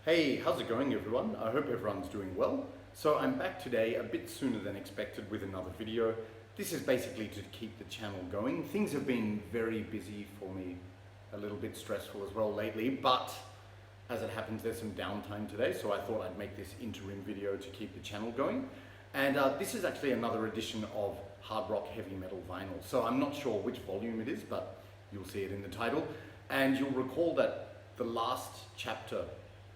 Hey, how's it going everyone? I hope everyone's doing well. So I'm back today a bit sooner than expected with another video. This is basically to keep the channel going. Things have been very busy for me, a little bit stressful as well lately, but as it happens there's some downtime today, so I thought I'd make this interim video to keep the channel going. And this is actually another edition of hard rock heavy metal vinyl. So I'm not sure which volume it is, but you'll see it in the title. And you'll recall that the last chapter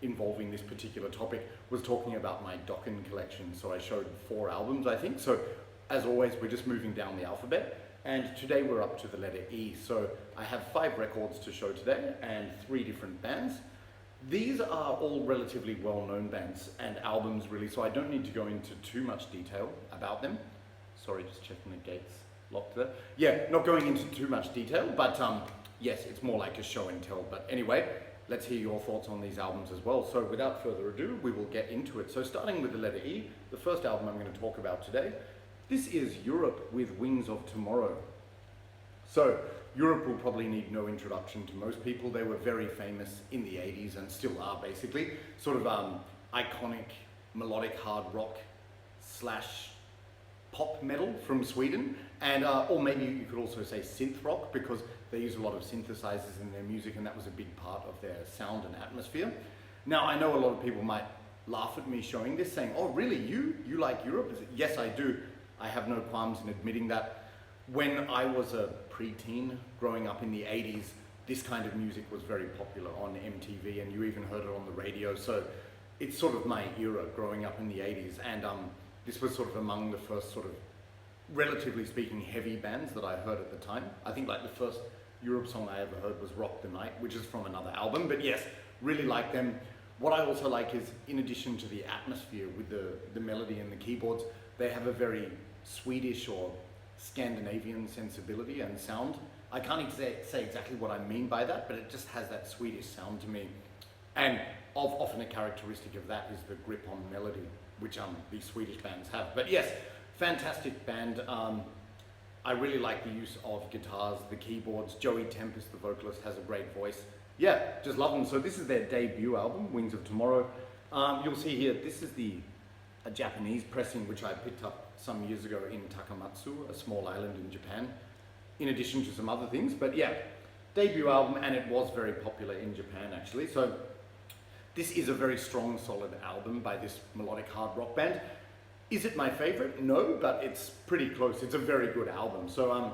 involving this particular topic was talking about my Dokken collection. So I showed 4 albums, I think. So as always, we're just moving down the alphabet. And today we're up to the letter E. So I have 5 records to show today and 3 different bands. These are all relatively well-known bands and albums really, so I don't need to go into too much detail about them. Sorry, just checking the gates locked there. Yeah, not going into too much detail, but yes, it's more like a show and tell. But anyway, let's hear your thoughts on these albums as well. So without further ado, we will get into it. So starting with the letter E, the first album I'm going to talk about today, this is Europe with Wings of Tomorrow. So Europe will probably need no introduction to most people. They were very famous in the 80s and still are basically. Sort of iconic melodic hard rock slash pop metal from Sweden. And or maybe you could also say synth rock, because they use a lot of synthesizers in their music and that was a big part of their sound and atmosphere. Now I know a lot of people might laugh at me showing this, saying, oh really, you like Europe? Yes, I do. I have no qualms in admitting that. When I was a preteen growing up in the 80s, this kind of music was very popular on MTV and you even heard it on the radio. So it's sort of my era growing up in the 80s, and this was sort of among the first sort of, relatively speaking, heavy bands that I heard at the time. I think like the first Europe song I ever heard was Rock the Night, which is from another album, but yes, really like them. What I also like is, in addition to the atmosphere with the melody and the keyboards, they have a very Swedish or Scandinavian sensibility and sound. I can't say exactly what I mean by that, but it just has that Swedish sound to me. And often a characteristic of that is the grip on melody, which these Swedish bands have. But yes, fantastic band. I really like the use of guitars, the keyboards. Joey Tempest, the vocalist, has a great voice. Yeah, just love them. So this is their debut album, Wings of Tomorrow. You'll see here, this is a Japanese pressing, which I picked up some years ago in Takamatsu, a small island in Japan, in addition to some other things. But yeah, debut album, and it was very popular in Japan actually. So this is a very strong, solid album by this melodic hard rock band. Is it my favorite? No, but it's pretty close. It's a very good album. So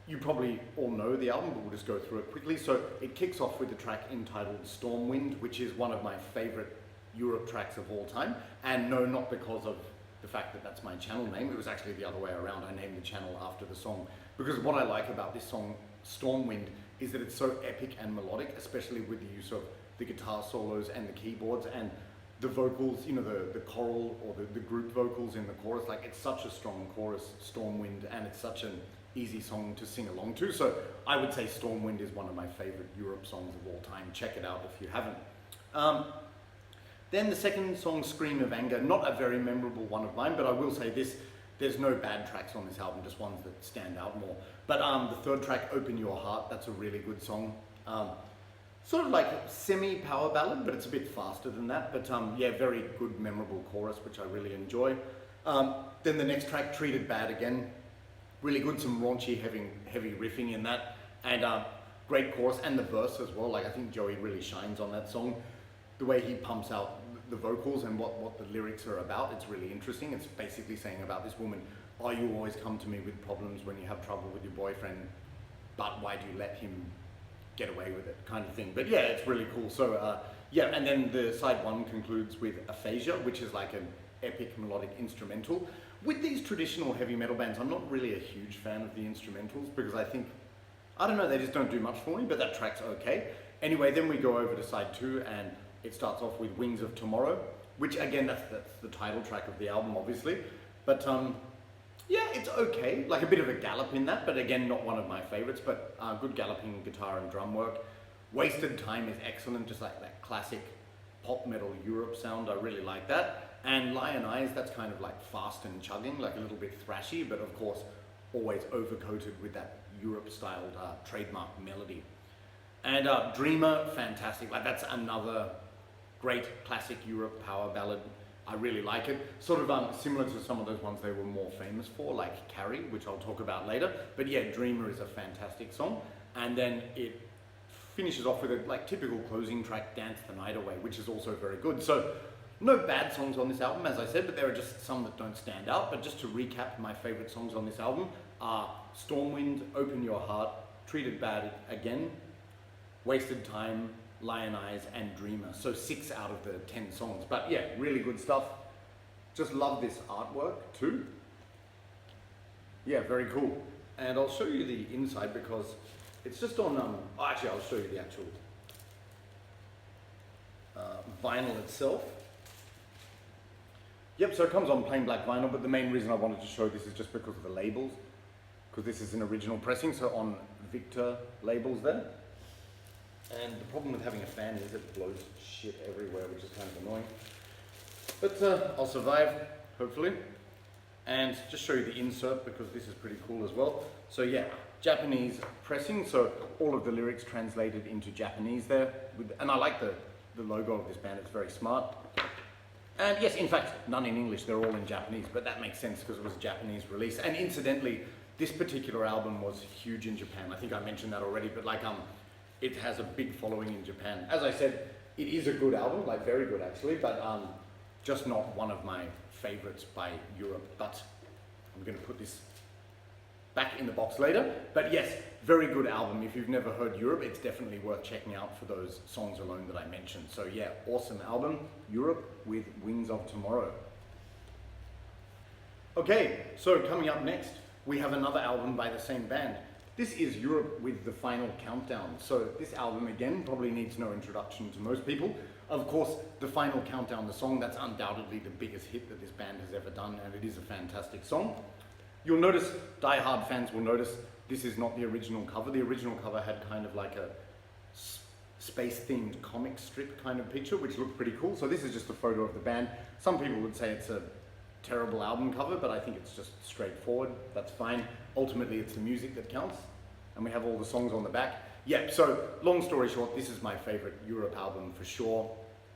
you probably all know the album, but we'll just go through it quickly. So it kicks off with a track entitled Stormwind, which is one of my favorite Europe tracks of all time. And no, not because of the fact that that's my channel name. It was actually the other way around. I named the channel after the song, because what I like about this song, Stormwind, is that it's so epic and melodic, especially with the use of the guitar solos and the keyboards and the vocals, you know, the choral or the group vocals in the chorus. Like, it's such a strong chorus, Stormwind, and it's such an easy song to sing along to. So I would say Stormwind is one of my favorite Europe songs of all time. Check it out if you haven't. Then the second song, Scream of Anger, not a very memorable one of mine, but I will say this, there's no bad tracks on this album, just ones that stand out more. But the third track, Open Your Heart, that's a really good song. Sort of like a semi-power ballad, but it's a bit faster than that. But yeah, very good, memorable chorus, which I really enjoy. Then the next track, Treated Bad Again, really good, some raunchy, heavy riffing in that, and great chorus, and the verse as well. Like, I think Joey really shines on that song. The way he pumps out the vocals and what the lyrics are about, it's really interesting. It's basically saying about this woman, oh, you always come to me with problems when you have trouble with your boyfriend, but why do you let him get away with it, kind of thing. But yeah, it's really cool. So yeah, and then the side 1 concludes with Aphasia, which is like an epic melodic instrumental. With these traditional heavy metal bands, I'm not really a huge fan of the instrumentals, because I think, I don't know, they just don't do much for me, but that track's okay. Anyway, then we go over to side 2, and it starts off with Wings of Tomorrow, which again, that's the title track of the album, obviously. But yeah, it's okay. Like a bit of a gallop in that, but again, not one of my favorites, but good galloping guitar and drum work. Wasted Time is excellent, just like that classic pop metal Europe sound. I really like that. And Lion Eyes, that's kind of like fast and chugging, like a little bit thrashy, but of course, always overcoated with that Europe-styled trademark melody. And Dreamer, fantastic. Like, that's another great classic Europe power ballad. I really like it. Sort of similar to some of those ones they were more famous for, like Carrie, which I'll talk about later. But yeah, Dreamer is a fantastic song. And then it finishes off with a like typical closing track, Dance the Night Away, which is also very good. So no bad songs on this album, as I said, but there are just some that don't stand out. But just to recap, my favorite songs on this album are Stormwind, Open Your Heart, Treated Bad Again, Wasted Time, Lion Eyes, and Dreamer. So 6 out of the 10 songs. But yeah, really good stuff. Just love this artwork too. Yeah, very cool. And I'll show you the inside because it's just on, actually I'll show you the actual vinyl itself. Yep, so it comes on plain black vinyl, but the main reason I wanted to show this is just because of the labels, because this is an original pressing, so on Victor labels there. And the problem with having a fan is it blows shit everywhere, which is kind of annoying. But I'll survive, hopefully. And just show you the insert because this is pretty cool as well. So yeah, Japanese pressing, so all of the lyrics translated into Japanese there. And I like the logo of this band, it's very smart. And yes, in fact, none in English, they're all in Japanese, but that makes sense because it was a Japanese release. And incidentally, this particular album was huge in Japan. I think I mentioned that already, but like it has a big following in Japan. As I said, it is a good album, like very good actually, but just not one of my favorites by Europe. But I'm going to put this back in the box later. But yes, very good album. If you've never heard Europe, it's definitely worth checking out for those songs alone that I mentioned. So yeah, awesome album, Europe with Wings of Tomorrow. Okay, so coming up next, we have another album by the same band. This is Europe with The Final Countdown. So this album, again, probably needs no introduction to most people. Of course, The Final Countdown, the song, that's undoubtedly the biggest hit that this band has ever done, and it is a fantastic song. You'll notice, die-hard fans will notice, this is not the original cover. The original cover had kind of like a space-themed comic strip kind of picture, which looked pretty cool. So this is just a photo of the band. Some people would say it's a terrible album cover, but I think it's just straightforward. That's fine. Ultimately, it's the music that counts, and we have all the songs on the back. Yeah, so long story short, this is my favorite Europe album for sure.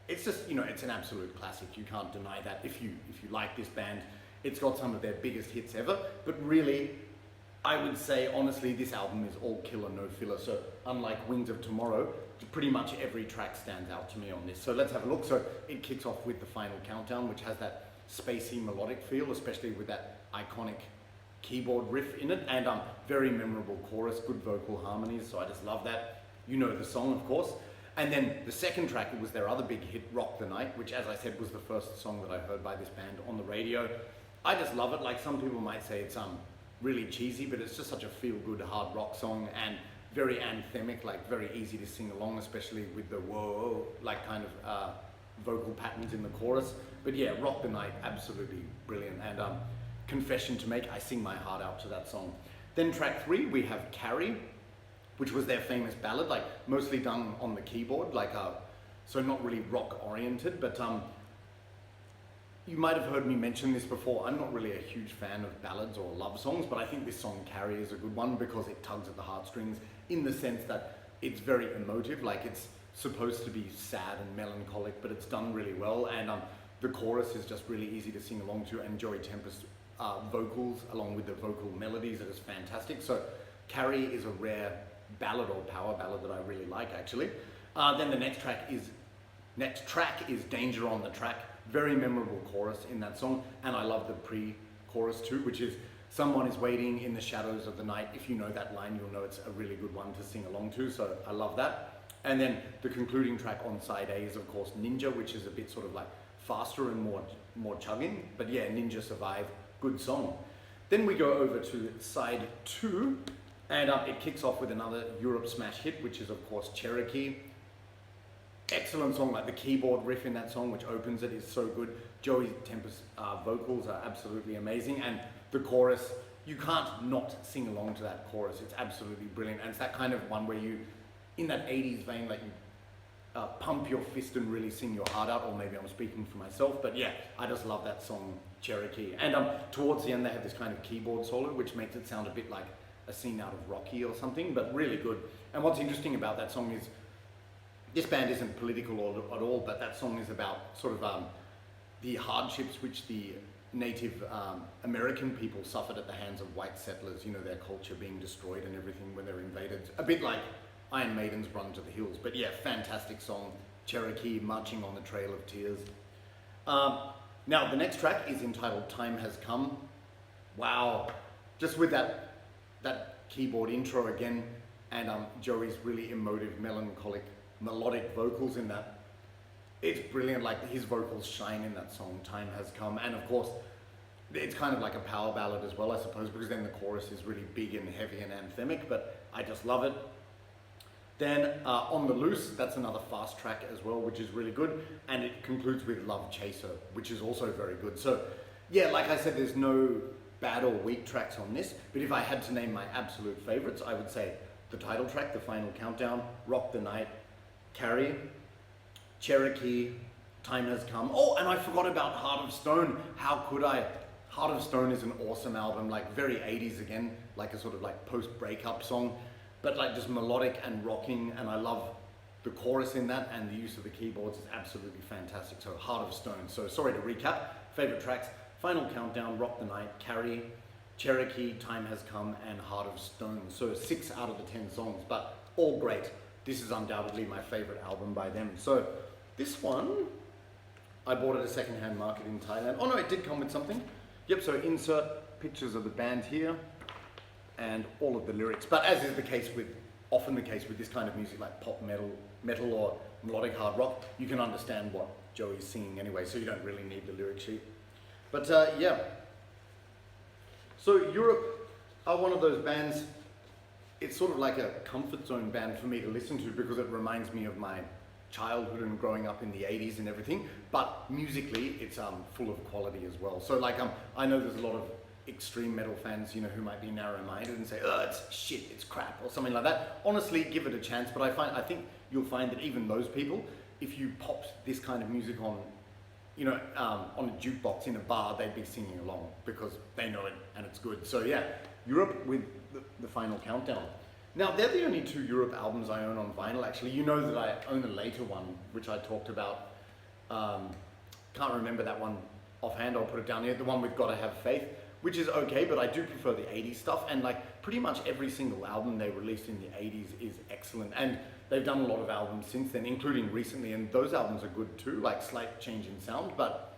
It's just, you know, it's an absolute classic. You can't deny that if you like this band. It's got some of their biggest hits ever, but really, I would say, honestly, this album is all killer, no filler. So unlike Wings of Tomorrow, pretty much every track stands out to me on this. So let's have a look. So it kicks off with The Final Countdown, which has that spacey melodic feel, especially with that iconic keyboard riff in it, and very memorable chorus, good vocal harmonies, so I just love that. You know the song, of course. And then the second track, it was their other big hit, Rock the Night, which, as I said, was the first song that I heard by this band on the radio. I just love it. Like, some people might say it's really cheesy, but it's just such a feel-good hard rock song, and very anthemic, like very easy to sing along, especially with the whoa, like kind of vocal patterns in the chorus. But yeah, Rock the Night, absolutely brilliant. And confession to make, I sing my heart out to that song. Then track 3, we have Carrie, which was their famous ballad, like mostly done on the keyboard, like so not really rock oriented, but you might have heard me mention this before. I'm not really a huge fan of ballads or love songs, but I think this song Carrie is a good one because it tugs at the heartstrings in the sense that it's very emotive, like it's supposed to be sad and melancholic, but it's done really well, and the chorus is just really easy to sing along to, and Joey Tempest's vocals along with the vocal melodies are just fantastic. So Carrie is a rare ballad or power ballad that I really like, actually. Then the next track is Danger on the Track. Very memorable chorus in that song, and I love the pre-chorus too, which is someone is waiting in the shadows of the night. If you know that line, you'll know it's a really good one to sing along to, so I love that. And then the concluding track on side A is, of course, Ninja, which is a bit sort of like faster and more chugging, but yeah, Ninja Survive, good song. Then we go over to side 2, and it kicks off with another Europe smash hit, which is, of course, Cherokee. Excellent song, like the keyboard riff in that song, which opens it, is so good. Joey Tempest's vocals are absolutely amazing, and the chorus, you can't not sing along to that chorus. It's absolutely brilliant, and it's that kind of one where you, in that 80s vein, like you pump your fist and really sing your heart out, or maybe I'm speaking for myself, but yeah, I just love that song, Cherokee. And towards the end, they have this kind of keyboard solo, which makes it sound a bit like a scene out of Rocky or something, but really good. And what's interesting about that song is, this band isn't political at all, but that song is about sort of the hardships which the Native American people suffered at the hands of white settlers, you know, their culture being destroyed and everything when they're invaded. A bit like Iron Maiden's Run to the Hills, but yeah, fantastic song. Cherokee, Marching on the Trail of Tears. Now, the next track is entitled Time Has Come. Wow, just with that keyboard intro again, and Joey's really emotive, melancholic, melodic vocals in that. It's brilliant, like his vocals shine in that song, Time Has Come. And of course, it's kind of like a power ballad as well, I suppose, because then the chorus is really big and heavy and anthemic, but I just love it. Then On the Loose, that's another fast track as well, which is really good. And it concludes with Love Chaser, which is also very good. So yeah, like I said, there's no bad or weak tracks on this, but if I had to name my absolute favorites, I would say the title track, The Final Countdown, Rock the Night, Carrie, Cherokee, Time Has Come. Oh, and I forgot about Heart of Stone. How could I? Heart of Stone is an awesome album, like very 80s again, like a sort of like post-breakup song, but like just melodic and rocking, and I love the chorus in that, and the use of the keyboards is absolutely fantastic. So Heart of Stone. So sorry to recap, favorite tracks, Final Countdown, Rock the Night, Carrie, Cherokee, Time Has Come, and Heart of Stone. So 6 out of the 10 songs, but all great. This is undoubtedly my favorite album by them. So this one, I bought at a second-hand market in Thailand. Oh no, it did come with something. Yep, so insert pictures of the band here and all of the lyrics. But as is the case with, often the case with this kind of music like pop metal or melodic hard rock, you can understand what Joey's singing anyway, so you don't really need the lyric sheet. But yeah. So Europe are one of those bands, it's sort of like a comfort zone band for me to listen to because it reminds me of my childhood and growing up in the 80s and everything, but musically it's full of quality as well. So like I know there's a lot of extreme metal fans, you know, who might be narrow-minded and say, oh, it's shit, it's crap, or something like that. Honestly, give it a chance, but I think you'll find that even those people, if you popped this kind of music on, you know, on a jukebox in a bar, they'd be singing along because they know it and it's good. So yeah, Europe with the Final Countdown. Now, they're the only 2 Europe albums I own on vinyl, actually. You know that I own a later one, which I talked about. Can't remember that one offhand, I'll put it down here. The one with Gotta Have Faith, which is okay, but I do prefer the 80s stuff. And like pretty much every single album they released in the 80s is excellent. And they've done a lot of albums since then, including recently, and those albums are good too, like slight change in sound. But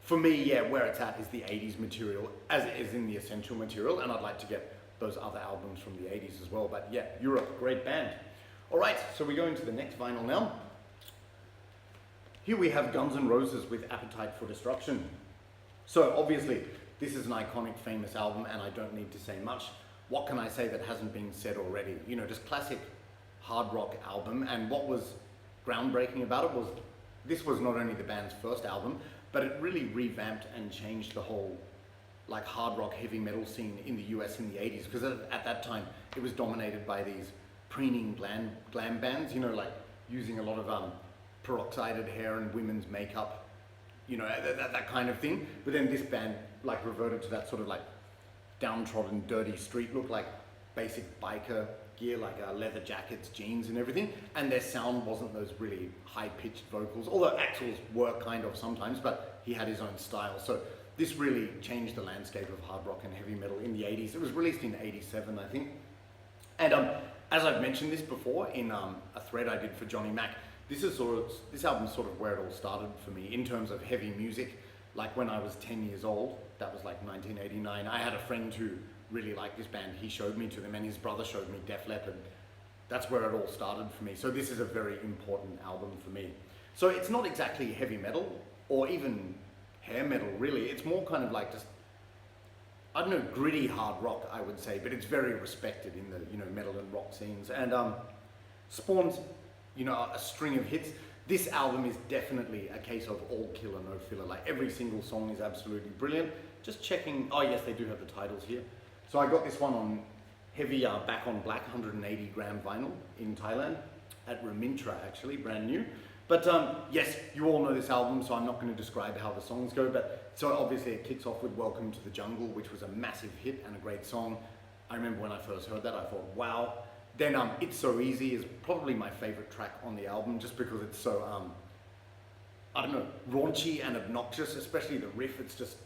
for me, yeah, where it's at is the 80s material, as it is in the essential material, and I'd like to get those other albums from the 80s as well. But yeah, Europe, great band. All right, so we go into the next vinyl now. Here we have Guns N' Roses with Appetite for Destruction. So obviously, this is an iconic, famous album, and I don't need to say much. What can I say that hasn't been said already? You know, just classic hard rock album, and what was groundbreaking about it was this was not only the band's first album, but it really revamped and changed the whole like hard rock heavy metal scene in the US in the 80s, because at that time it was dominated by these preening glam bands, you know, like using a lot of peroxided hair and women's makeup, you know, that kind of thing. But then this band like reverted to that sort of like downtrodden, dirty street look, like basic biker gear, like leather jackets, jeans and everything, and their sound wasn't those really high-pitched vocals, although Axl's were kind of sometimes, but he had his own style. So this really changed the landscape of hard rock and heavy metal in the 80s. It was released in 87, I think. And as I've mentioned this before in a thread I did for Johnny Mac, this album's sort of where it all started for me in terms of heavy music. Like when I was 10 years old, that was like 1989, I had a friend who really liked this band. He showed me to them, and his brother showed me Def Leppard. That's where it all started for me. So this is a very important album for me. So it's not exactly heavy metal or even hair metal, really. It's more kind of like just, I don't know, gritty hard rock, I would say, but it's very respected in the, you know, metal and rock scenes, and spawns, you know, a string of hits. This album is definitely a case of all killer, no filler. Like every single song is absolutely brilliant. Just checking, oh yes, they do have the titles here. So I got this one on heavy back on black 180 gram vinyl in Thailand at Ramintra, actually, brand new. But yes, you all know this album, so I'm not going to describe how the songs go, but so obviously it kicks off with Welcome to the Jungle, which was a massive hit and a great song. I remember when I first heard that, I thought, wow, Then It's So Easy is probably my favorite track on the album, just because it's so, I don't know, raunchy and obnoxious, especially the riff. It's just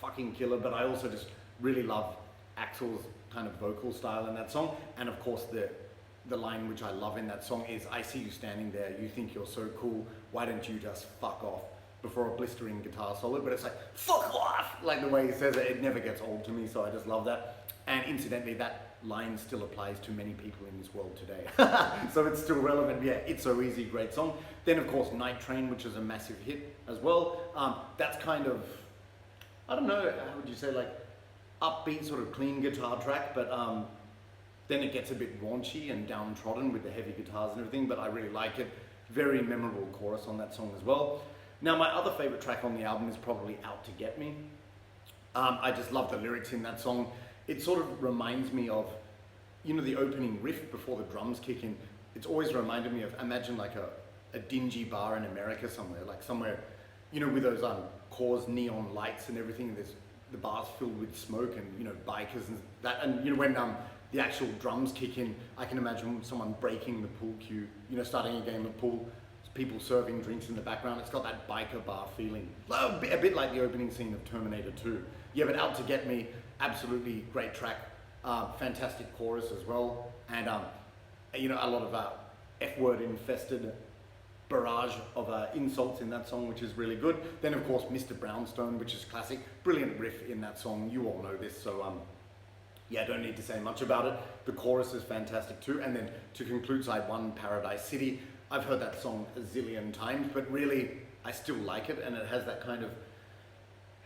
fucking killer. But I also just really love Axl's kind of vocal style in that song. And of course the line which I love in that song is, I see you standing there, you think you're so cool, why don't you just fuck off, before a blistering guitar solo. But it's like, fuck off, like the way he says it. It never gets old to me, so I just love that. And incidentally, that line still applies to many people in this world today. So it's still relevant. Yeah, It's So Easy, great song. Then of course Night Train, which is a massive hit as well. That's kind of, I don't know, how would you say, like upbeat, sort of clean guitar track, but then it gets a bit raunchy and downtrodden with the heavy guitars and everything, but I really like it. Very memorable chorus on that song as well. Now my other favorite track on the album is probably Out to Get Me. I just love the lyrics in that song. It sort of reminds me of, you know, the opening riff before the drums kick in. It's always reminded me of, imagine like a dingy bar in America somewhere, like somewhere, you know, with those Coors neon lights and everything. There's the bar's filled with smoke and, you know, bikers and that. And, you know, when the actual drums kick in, I can imagine someone breaking the pool cue, you know, starting a game of pool, people serving drinks in the background. It's got that biker bar feeling, a bit like the opening scene of Terminator 2. Yeah, but Out to Get Me, absolutely great track, fantastic chorus as well, and you know, a lot of F-word infested barrage of insults in that song, which is really good. Then of course Mr. Brownstone, which is classic, brilliant riff in that song. You all know this, so yeah, don't need to say much about it. The chorus is fantastic too. And then to conclude side one, Paradise City. I've heard that song a zillion times, but really I still like it, and it has that kind of,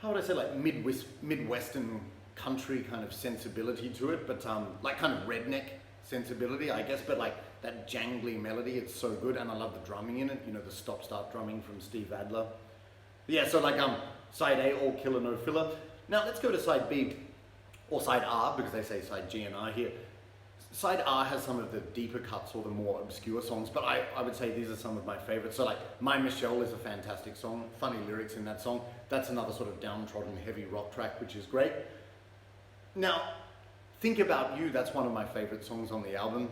how would I say, like Midwestern country kind of sensibility to it, but like kind of redneck sensibility, I guess, but like that jangly melody, it's so good. And I love the drumming in it, you know, the stop-start drumming from Steve Adler. Yeah, so like side A, all killer, no filler. Now let's go to side B, or side R, because they say side G and R here. Side R has some of the deeper cuts or the more obscure songs, but I would say these are some of my favorites. So like My Michelle is a fantastic song, funny lyrics in that song. That's another sort of downtrodden heavy rock track, which is great. Now, Think About You, that's one of my favorite songs on the album.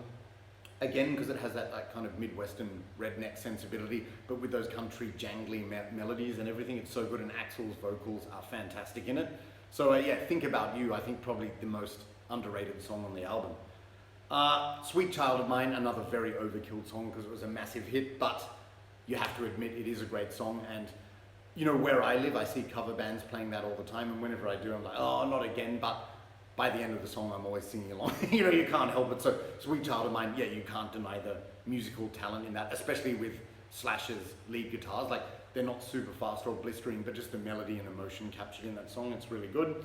Again, because it has that kind of Midwestern redneck sensibility, but with those country jangly melodies and everything. It's so good, and Axl's vocals are fantastic in it. So yeah, Think About You, I think probably the most underrated song on the album. Sweet Child of Mine, another very overkill song because it was a massive hit, but you have to admit it is a great song. And you know, where I live, I see cover bands playing that all the time, and whenever I do, I'm like, oh, not again. But by the end of the song, I'm always singing along. You know, you can't help it. So Sweet Child of Mine, yeah, you can't deny the musical talent in that, especially with Slash's lead guitars. Like, they're not super fast or blistering, but just the melody and emotion captured in that song, it's really good.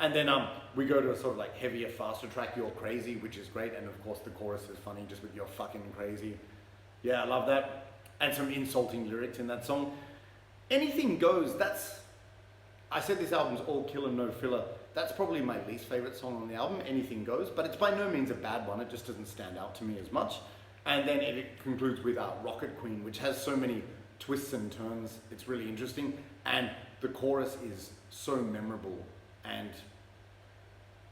And then we go to a sort of like heavier, faster track, You're Crazy, which is great. And of course the chorus is funny, just with You're fucking crazy. Yeah, I love that. And some insulting lyrics in that song. Anything Goes, I said this album's all killer, no filler. That's probably my least favorite song on the album, Anything Goes, but it's by no means a bad one. It just doesn't stand out to me as much. And then it concludes with Rocket Queen, which has so many twists and turns. It's really interesting. And the chorus is so memorable, and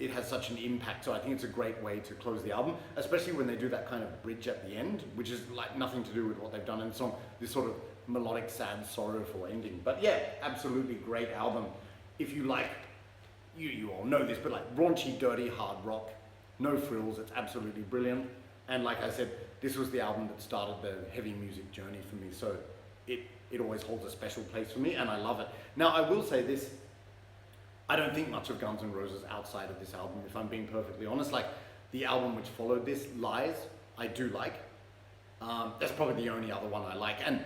it has such an impact. So I think it's a great way to close the album, especially when they do that kind of bridge at the end, which is like nothing to do with what they've done in the song, this sort of melodic, sad, sorrowful ending. But yeah, absolutely great album. If you like, you all know this, but like raunchy, dirty, hard rock, no frills, it's absolutely brilliant. And like I said, this was the album that started the heavy music journey for me, so it always holds a special place for me, and I love it. Now I will say this, I don't think much of Guns N' Roses outside of this album, if I'm being perfectly honest. Like, the album which followed this, Lies, I do like. That's probably the only other one I like. And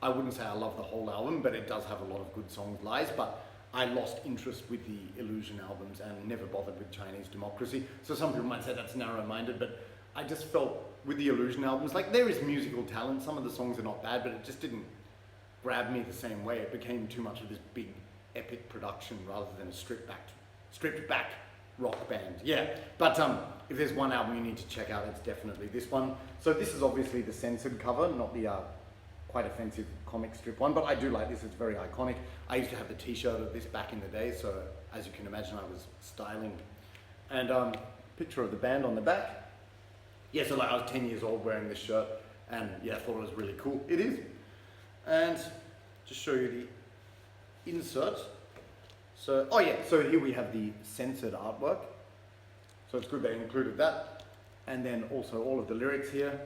I wouldn't say I love the whole album, but it does have a lot of good songs, Lies. But I lost interest with the Illusion albums and never bothered with Chinese Democracy. So some people might say that's narrow-minded, but I just felt with the Illusion albums, like, there is musical talent. Some of the songs are not bad, but it just didn't grab me the same way. It became too much of this big epic production rather than a stripped back rock band. Yeah, but if there's one album you need to check out, it's definitely this one. So this is obviously the censored cover, not the quite offensive comic strip one, but I do like this. It's very iconic. I used to have the t-shirt of this back in the day, so as you can imagine, I was styling. And picture of the band on the back. yeah, so like I was 10 years old wearing this shirt, and yeah, I thought it was really cool. It is. And just show you the insert. So, oh yeah, so here we have the censored artwork. So it's good they included that. And then also all of the lyrics here.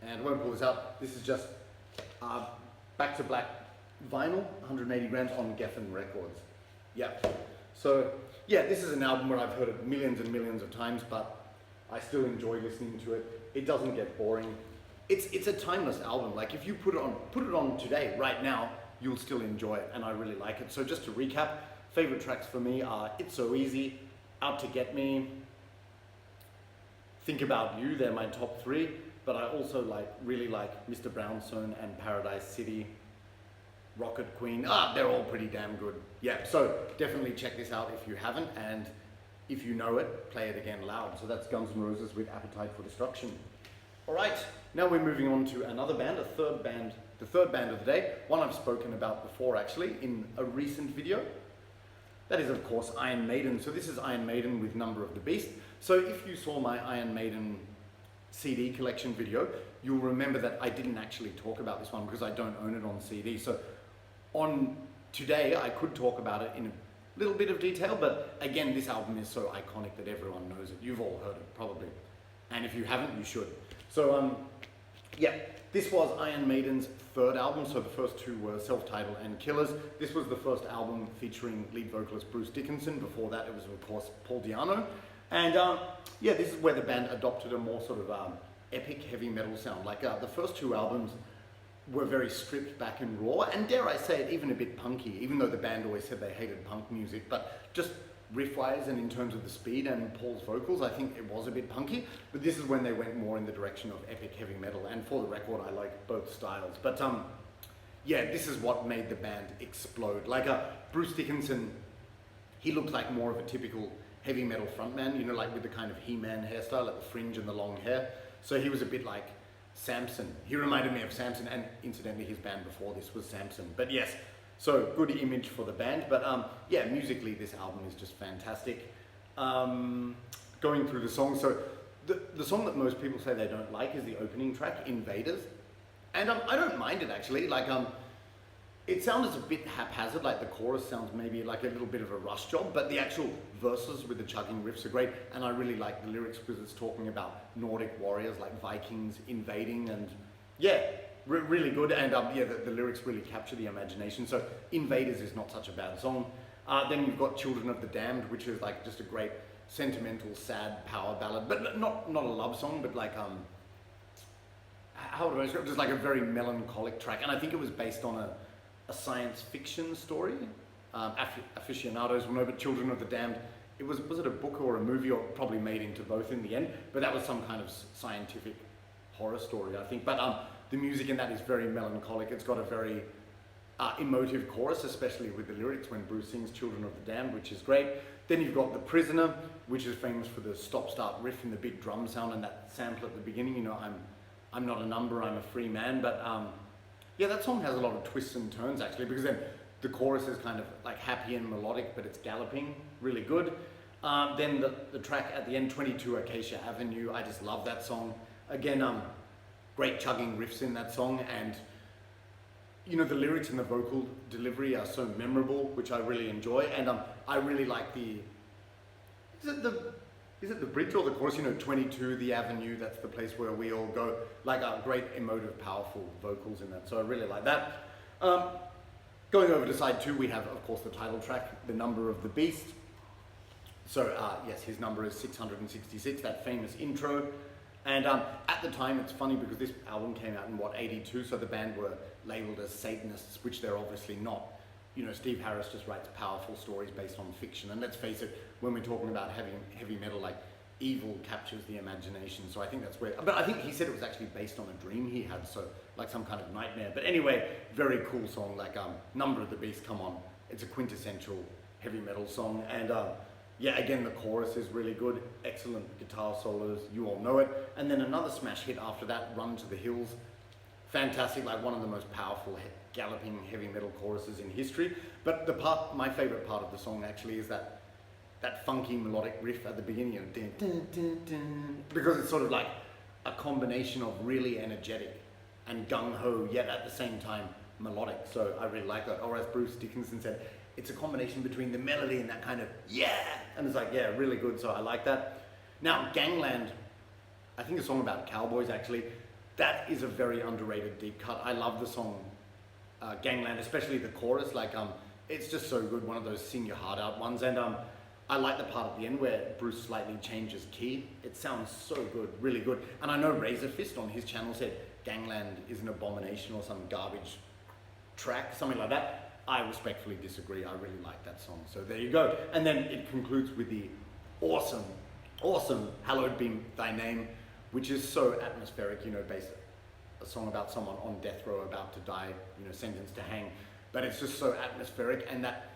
And I won't pull this out. This is just back to black vinyl, 180 grams on Geffen Records. Yeah. So yeah, this is an album where I've heard it millions and millions of times, but I still enjoy listening to it. It doesn't get boring. It's a timeless album. Like if you put it on today, right now, you'll still enjoy it, and I really like it. So just to recap, favorite tracks for me are It's So Easy, Out to Get Me, Think About You. They're my top 3, but I also really like Mr. Brownstone and Paradise City, Rocket Queen. They're all pretty damn good. Yeah, so definitely check this out if you haven't, and if you know it, play it again loud. So that's Guns N' Roses with Appetite for Destruction. All right, now we're moving on to another band, the third band of the day, one I've spoken about before actually in a recent video. That is of course Iron Maiden. So this is Iron Maiden with Number of the Beast. So if you saw my Iron Maiden CD collection video, you'll remember that I didn't actually talk about this one because I don't own it on CD. So on today I could talk about it in a little bit of detail, but again, this album is so iconic that everyone knows it. You've all heard it probably, and if you haven't, you should. So yeah, this was Iron Maiden's third album. So the first 2 were Self-Titled and Killers. This was the first album featuring lead vocalist Bruce Dickinson. Before that, it was of course Paul Di'Anno. And yeah, this is where the band adopted a more sort of epic heavy metal sound. Like the first 2 albums were very stripped back and raw, and dare I say it, even a bit punky, even though the band always said they hated punk music. But just riff-wise and in terms of the speed and Paul's vocals, I think it was a bit punky. But this is when they went more in the direction of epic heavy metal, and for the record, I like both styles. But yeah, this is what made the band explode. Like Bruce Dickinson, he looked like more of a typical heavy metal frontman, you know, like with the kind of He-Man hairstyle, like the fringe and the long hair. So he was a bit like Samson. He reminded me of Samson, and incidentally his band before this was Samson. But yes, so good image for the band. But yeah, musically this album is just fantastic. Going through the songs, so the song that most people say they don't like is the opening track, Invaders. And I don't mind it actually. Like it sounds a bit haphazard, like the chorus sounds maybe like a little bit of a rush job, but the actual verses with the chugging riffs are great, and I really like the lyrics because it's talking about Nordic warriors like Vikings invading, and yeah, really good. And yeah, the lyrics really capture the imagination, so Invaders is not such a bad song. Then you've got Children of the Damned, which is like just a great sentimental, sad power ballad, but not a love song, but like how would I describe it? Just like a very melancholic track, and I think it was based on a science fiction story. Aficionados will know, but Children of the Damned, was it a book or a movie, or probably made into both in the end, but that was some kind of scientific horror story, I think. But the music in that is very melancholic. It's got a very emotive chorus, especially with the lyrics when Bruce sings Children of the Damned, which is great. Then you've got The Prisoner, which is famous for the stop-start riff and the big drum sound and that sample at the beginning, you know, I'm not a number, I'm a free man. But yeah, that song has a lot of twists and turns actually, because then the chorus is kind of like happy and melodic, but it's galloping, really good. Then the track at the end, 22 Acacia Avenue, I just love that song. Again, great chugging riffs in that song, and you know, the lyrics and the vocal delivery are so memorable, which I really enjoy. And I really like is it the bridge or the chorus? You know, 22 the Avenue, that's the place where we all go. Like great emotive, powerful vocals in that. So I really like that. Going over to side 2, we have, of course, the title track, The Number of the Beast. So yes, his number is 666, that famous intro. And at the time, it's funny because this album came out in, what, 82? So the band were labeled as Satanists, which they're obviously not. You know, Steve Harris just writes powerful stories based on fiction. And let's face it, when we're talking about heavy metal, like, evil captures the imagination. So I think that's where, but I think he said it was actually based on a dream he had, so like some kind of nightmare. But anyway, very cool song, like Number of the Beast, come on. It's a quintessential heavy metal song. And yeah, again, the chorus is really good. Excellent guitar solos, you all know it. And then another smash hit after that, Run to the Hills. Fantastic, like one of the most powerful galloping heavy metal choruses in history. But my favorite part of the song actually is that funky melodic riff at the beginning of dun, dun, dun, dun, because it's sort of like a combination of really energetic and gung-ho, yet at the same time melodic. So I really like that. Or as Bruce Dickinson said, it's a combination between the melody and that kind of yeah, and it's like, yeah, really good. So I like that. Now Gangland, I think a song about cowboys actually, that is a very underrated deep cut. I love the song Gangland, especially the chorus. Like it's just so good, one of those sing your heart out ones. And I like the part at the end where Bruce slightly changes key. It sounds so good, really good. And I know Razor Fist on his channel said Gangland is an abomination or some garbage track, something like that. I respectfully disagree. I really like that song. So there you go. And then it concludes with the awesome, awesome Hallowed Be Thy Name, which is so atmospheric, you know, based a song about someone on death row about to die, you know, sentenced to hang. But it's just so atmospheric, and that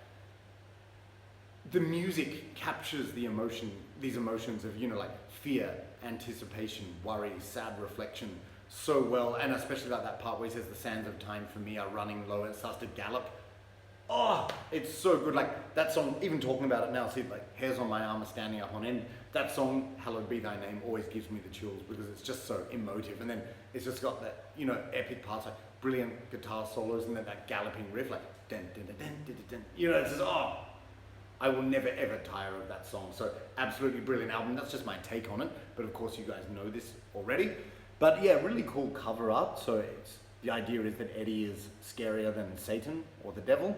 the music captures the emotion, these emotions of, you know, like fear, anticipation, worry, sad reflection so well. And especially like that part where he says the sands of time for me are running low and it starts to gallop. Oh, it's so good. Like that song, even talking about it now, see, like hairs on my arm are standing up on end. That song, Hallowed Be Thy Name, always gives me the chills because it's just so emotive. And then it's just got that, you know, epic parts, like brilliant guitar solos, and then that galloping riff, like dun dun dun dun dun dun. You know, it's just, oh, I will never ever tire of that song. So absolutely brilliant album. That's just my take on it. But of course you guys know this already. But yeah, really cool cover art. So it's, the idea is that Eddie is scarier than Satan or the devil.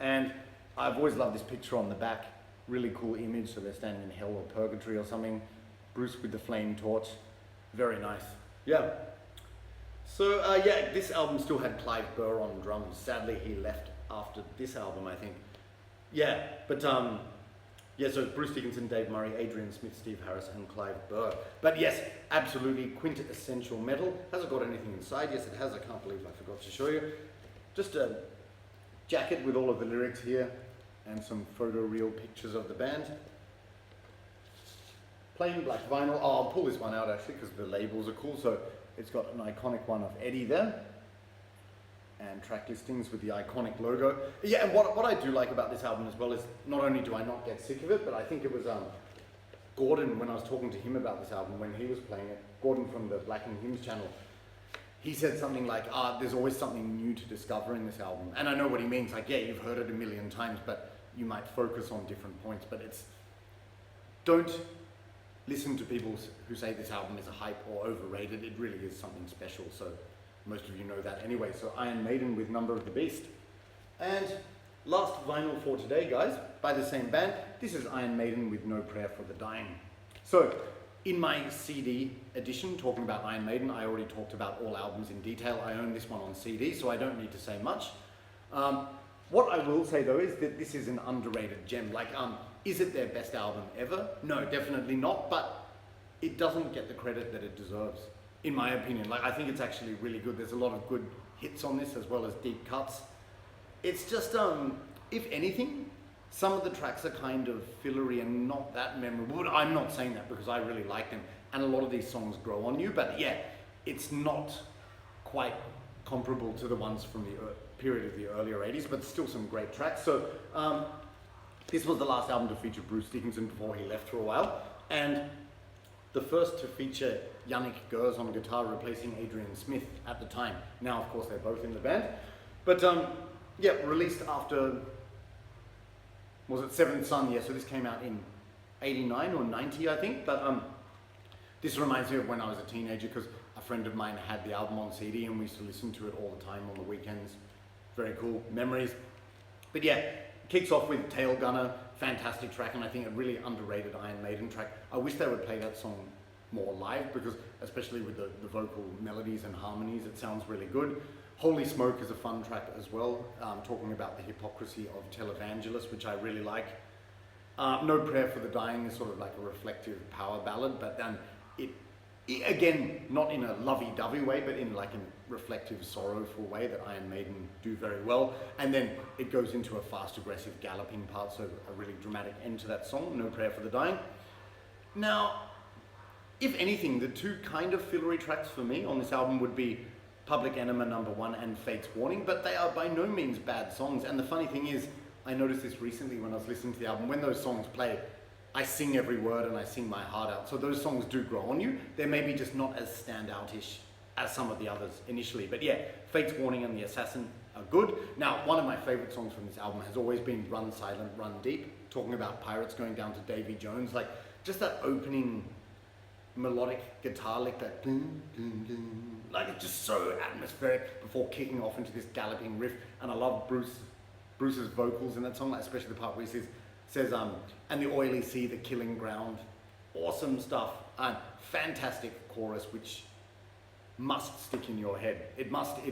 And I've always loved this picture on the back. Really cool image. So they're standing in hell or purgatory or something. Bruce with the flame torch. Very nice. Yeah. So yeah, this album still had Clive Burr on drums. Sadly, he left after this album, I think. Yeah, but yeah, so Bruce Dickinson, Dave Murray, Adrian Smith, Steve Harris, and Clive Burr. But yes, absolutely quintessential metal. Has it got anything inside? Yes, it has. I can't believe I forgot to show you. Just a jacket with all of the lyrics here and some photoreal pictures of the band. Plain black vinyl. Oh, I'll pull this one out actually because the labels are cool. So it's got an iconic one of Eddie there, and track listings with the iconic logo. Yeah, and what I do like about this album as well is not only do I not get sick of it, but I think it was Gordon, when I was talking to him about this album when he was playing it, Gordon from the Black and Hymns channel, he said something like, there's always something new to discover in this album. And I know what he means, like, yeah, you've heard it a million times, but you might focus on different points, but it's, don't listen to people who say this album is a hype or overrated. It really is something special. So most of you know that anyway. So Iron Maiden with Number of the Beast. And last vinyl for today, guys, by the same band. This is Iron Maiden with No Prayer for the Dying. So in my CD edition, talking about Iron Maiden, I already talked about all albums in detail. I own this one on CD, so I don't need to say much. What I will say though is that this is an underrated gem. Like, is it their best album ever? No, definitely not, but it doesn't get the credit that it deserves, in my opinion. Like, I think it's actually really good. There's a lot of good hits on this as well as deep cuts. It's just, if anything, some of the tracks are kind of fillery and not that memorable. But I'm not saying that because I really like them, and a lot of these songs grow on you, but yeah, it's not quite comparable to the ones from the period of the earlier 80s, but still some great tracks. So this was the last album to feature Bruce Dickinson before he left for a while, and the first to feature Yannick Gers on guitar, replacing Adrian Smith at the time. Now, of course, they're both in the band. But yeah, released after, was it Seventh Son? Yeah, so this came out in 89 or 90, I think. But this reminds me of when I was a teenager, because a friend of mine had the album on CD and we used to listen to it all the time on the weekends. Very cool memories. But yeah, kicks off with Tail Gunner, fantastic track, and I think a really underrated Iron Maiden track. I wish they would play that song more live, because especially with the vocal melodies and harmonies, it sounds really good. Holy Smoke is a fun track as well, talking about the hypocrisy of televangelists, which I really like. No Prayer for the Dying is sort of like a reflective power ballad, but then it again, not in a lovey-dovey way, but in like a reflective, sorrowful way that Iron Maiden do very well. And then it goes into a fast, aggressive, galloping part, so a really dramatic end to that song, No Prayer for the Dying. Now, if anything, the two kind of fillery tracks for me on this album would be Public Enema #1 and Fate's Warning, but they are by no means bad songs. And the funny thing is, I noticed this recently when I was listening to the album, when those songs play, I sing every word and I sing my heart out. So those songs do grow on you. They're maybe just not as standout-ish as some of the others initially. But yeah, Fate's Warning and The Assassin are good. Now, one of my favorite songs from this album has always been Run Silent, Run Deep, talking about pirates going down to Davy Jones. Like, just that opening melodic guitar lick, that dun, dun, dun. Like, it's just so atmospheric before kicking off into this galloping riff. And I love Bruce's vocals in that song, like especially the part where he says and the oily sea, the killing ground. Awesome stuff. And fantastic chorus, which must stick in your head. It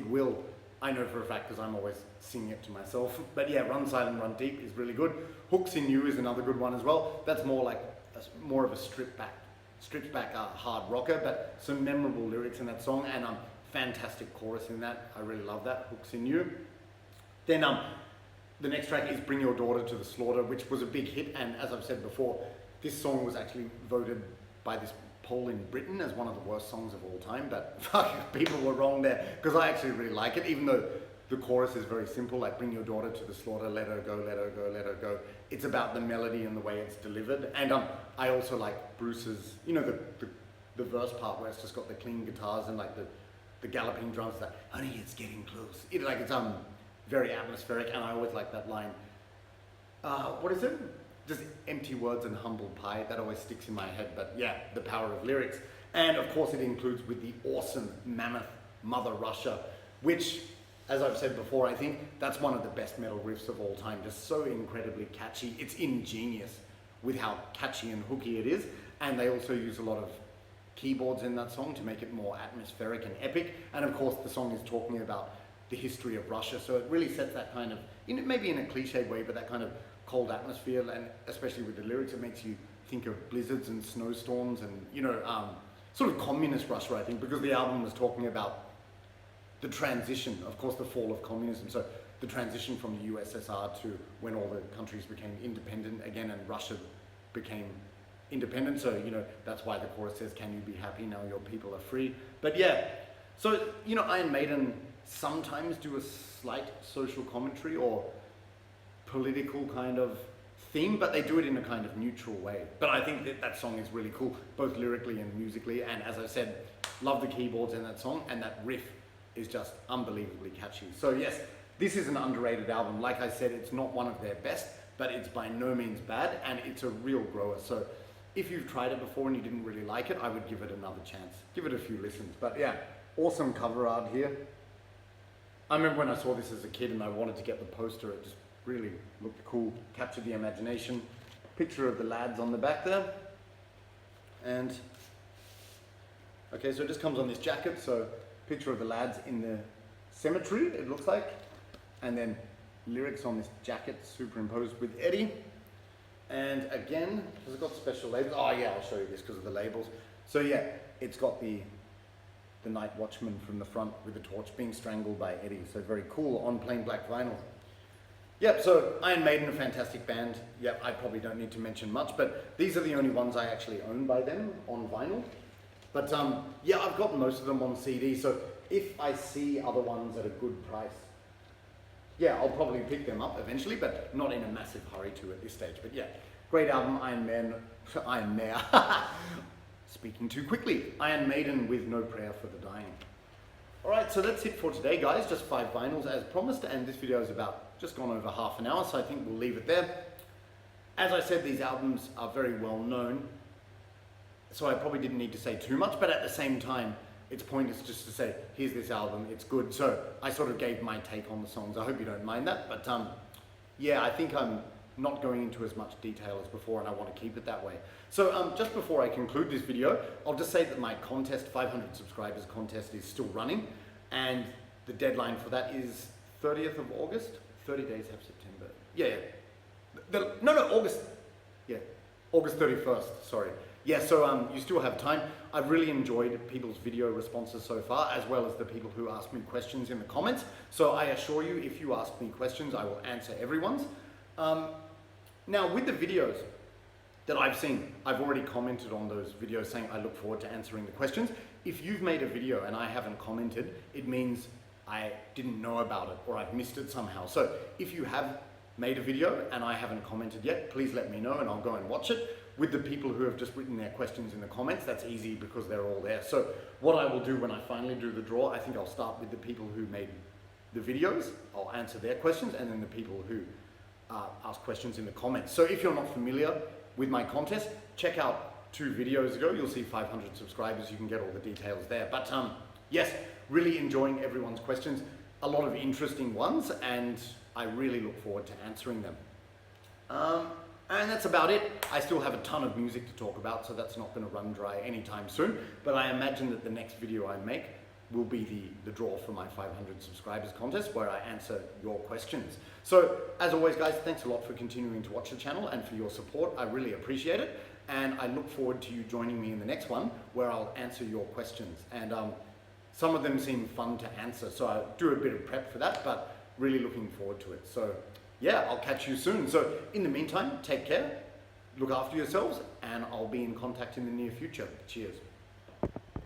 will. I know for a fact because I'm always singing it to myself. But yeah, Run Silent, Run Deep is really good. Hooks in You is another good one as well. That's more like more of a stripped back hard rocker, but some memorable lyrics in that song, and fantastic chorus in that. I really love that, Hooks in You. Then the next track is Bring Your Daughter to the Slaughter, which was a big hit, and as I've said before, this song was actually voted by this poll in Britain as one of the worst songs of all time, but fuck, people were wrong there, because I actually really like it, even though the chorus is very simple, like bring your daughter to the slaughter, let her go, let her go, let her go. It's about the melody and the way it's delivered, and I also like Bruce's, you know, the verse part where it's just got the clean guitars and like the galloping drums, like, honey, it's getting close. It's very atmospheric, and I always like that line. What is it? Just empty words and humble pie. That always sticks in my head, but yeah, the power of lyrics. And of course it includes with the awesome mammoth Mother Russia, which, as I've said before, I think that's one of the best metal riffs of all time. Just so incredibly catchy. It's ingenious with how catchy and hooky it is. And they also use a lot of keyboards in that song to make it more atmospheric and epic. And of course the song is talking about the history of Russia. So it really sets that kind of, maybe in a cliched way, but that kind of cold atmosphere, and especially with the lyrics, it makes you think of blizzards and snowstorms and, sort of communist Russia, I think, because the album was talking about the transition, of course, the fall of communism. So the transition from the USSR to when all the countries became independent again and Russia became independent. So, that's why the chorus says, can you be happy now your people are free? But yeah, so, Iron Maiden sometimes do a slight social commentary or political kind of theme, but they do it in a kind of neutral way. But I think that song is really cool, both lyrically and musically. And as I said, love the keyboards in that song, and that riff is just unbelievably catchy. So yes, this is an underrated album. Like I said, it's not one of their best, but it's by no means bad, and it's a real grower. So if you've tried it before and you didn't really like it, I would give it another chance. Give it a few listens. But yeah, awesome cover art here. I remember when I saw this as a kid and I wanted to get the poster, it just really looked cool, captured the imagination. Picture of the lads on the back there. And, okay, so it just comes on this jacket, so picture of the lads in the cemetery, it looks like. And then lyrics on this jacket superimposed with Eddie. And again, has it got special labels? Oh yeah, I'll show you this because of the labels. So yeah, it's got the night watchman from the front with the torch being strangled by Eddie. So very cool on plain black vinyl. Yep, so Iron Maiden, a fantastic band. Yep, I probably don't need to mention much, but these are the only ones I actually own by them on vinyl. But yeah, I've got most of them on CD, so if I see other ones at a good price, yeah, I'll probably pick them up eventually, but not in a massive hurry to at this stage. But yeah, great album, Iron Maiden. Speaking too quickly. Iron Maiden with No Prayer for the Dying. Alright, so that's it for today, guys. Just 5 vinyls as promised, and this video is about just gone over half an hour, so I think we'll leave it there. As I said, these albums are very well known, so I probably didn't need to say too much, but at the same time, it's pointless just to say, here's this album, it's good. So I sort of gave my take on the songs. I hope you don't mind that, but yeah, I think I'm not going into as much detail as before, and I want to keep it that way. So just before I conclude this video, I'll just say that my contest, 500 subscribers contest, is still running, and the deadline for that is 30th of August. 30 days have September. Yeah. August. Yeah, August 31st, sorry. Yeah, so you still have time. I've really enjoyed people's video responses so far, as well as the people who asked me questions in the comments. So I assure you, if you ask me questions, I will answer everyone's. Now, with the videos that I've seen, I've already commented on those videos saying I look forward to answering the questions. If you've made a video and I haven't commented, it means I didn't know about it or I've missed it somehow. So if you have made a video and I haven't commented yet, please let me know and I'll go and watch it. With the people who have just written their questions in the comments, that's easy because they're all there. So what I will do when I finally do the draw, I think I'll start with the people who made the videos. I'll answer their questions, and then the people who ask questions in the comments. So if you're not familiar with my contest, check out 2 videos ago. You'll see 500 subscribers. You can get all the details there. But yes, really enjoying everyone's questions. A lot of interesting ones, and I really look forward to answering them. And that's about it. I still have a ton of music to talk about, so that's not going to run dry anytime soon. But I imagine that the next video I make will be the draw for my 500 subscribers contest, where I answer your questions. So as always, guys, thanks a lot for continuing to watch the channel and for your support. I really appreciate it. And I look forward to you joining me in the next one, where I'll answer your questions. And some of them seem fun to answer, so I'll do a bit of prep for that, but really looking forward to it. So yeah, I'll catch you soon. So in the meantime, take care, look after yourselves, and I'll be in contact in the near future. Cheers.